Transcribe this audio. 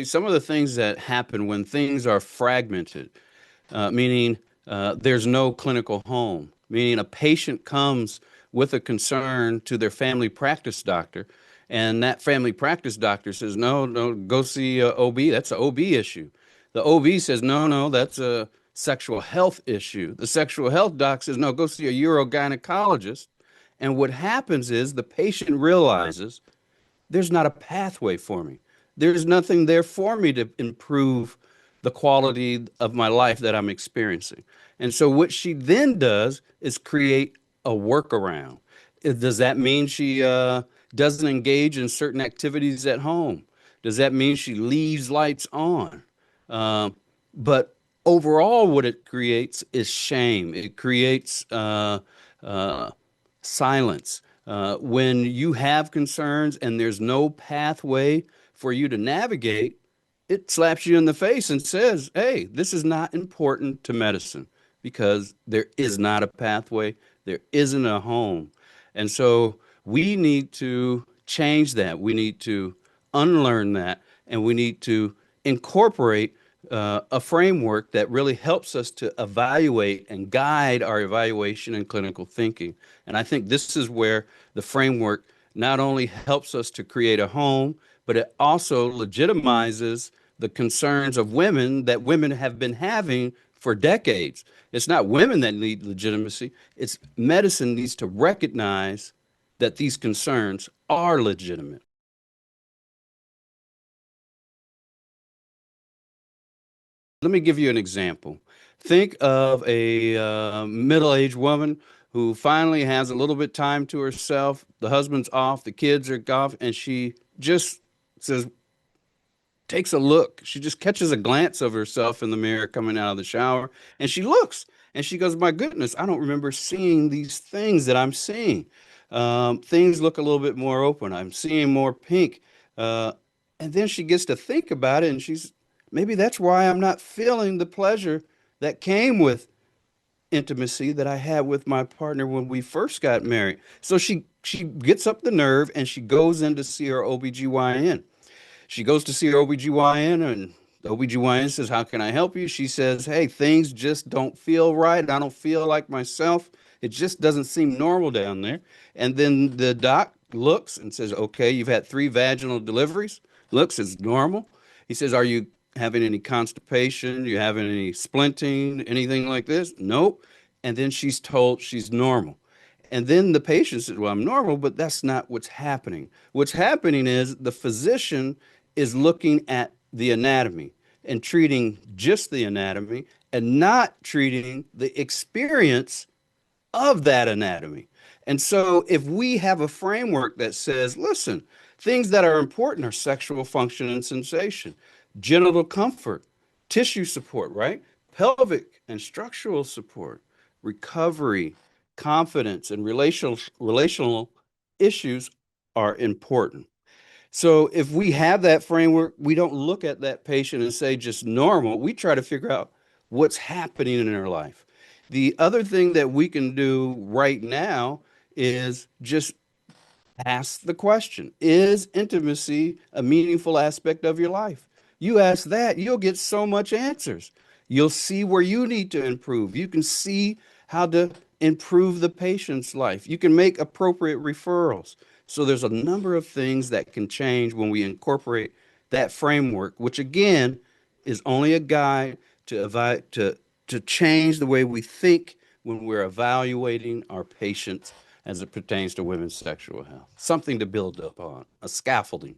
Some of the things that happen when things are fragmented, meaning there's no clinical home, meaning a patient comes with a concern to their family practice doctor, and that family practice doctor says, no, no, go see a OB. That's an OB issue. The OB says, no, no, that's a sexual health issue. The sexual health doc says, no, go see a urogynecologist. And what happens is the patient realizes there's not a pathway for me. There's nothing there for me to improve the quality of my life that I'm experiencing. And so what she then does is create a workaround. Does that mean she doesn't engage in certain activities at home? Does that mean she leaves lights on? But overall, what it creates is shame. It creates uh, silence. When you have concerns and there's no pathway for you to navigate, it slaps you in the face and says, hey, this is not important to medicine because there is not a pathway, there isn't a home. And so we need to change that. We need to unlearn that, and we need to incorporate a framework that really helps us to evaluate and guide our evaluation and clinical thinking. And I think this is where the framework not only helps us to create a home, but it also legitimizes the concerns of women that women have been having for decades. It's not women that need legitimacy, it's medicine needs to recognize that these concerns are legitimate. Let me give you an example. Think of a middle-aged woman who finally has a little bit time to herself. The husband's off, the kids are off, and she just says, takes a look. She just catches a glance of herself in the mirror coming out of the shower, and she looks and she goes, my goodness, I don't remember seeing these things that I'm seeing. Things look a little bit more open. I'm seeing more pink. Uh, and then she gets to think about it, and she's maybe that's why I'm not feeling the pleasure that came with intimacy that I had with my partner when we first got married. So she gets up the nerve and she goes in to see her OBGYN. She goes to see her OBGYN, and the OBGYN says, how can I help you? She says, hey, things just don't feel right. I don't feel like myself. It just doesn't seem normal down there. And then the doc looks and says, okay, you've had 3 vaginal deliveries. Looks, it's normal. He says, are you having any constipation? You having any splinting, anything like this? Nope. And then she's told she's normal. And then the patient says, well, I'm normal, but that's not what's happening. What's happening is the physician is looking at the anatomy and treating just the anatomy and not treating the experience of that anatomy. And so if we have a framework that says, listen, things that are important are sexual function and sensation, genital comfort, tissue support, right? Pelvic and structural support, recovery, confidence, and relational issues are important. So if we have that framework, we don't look at that patient and say just normal. We try to figure out what's happening in their life. The other thing that we can do right now is just ask the question, is intimacy a meaningful aspect of your life? You ask that, you'll get so much answers. You'll see where you need to improve. You can see how to improve the patient's life. You can make appropriate referrals. So there's a number of things that can change when we incorporate that framework, which again is only a guide to change the way we think when we're evaluating our patients as it pertains to women's sexual health. Something to build up on, a scaffolding.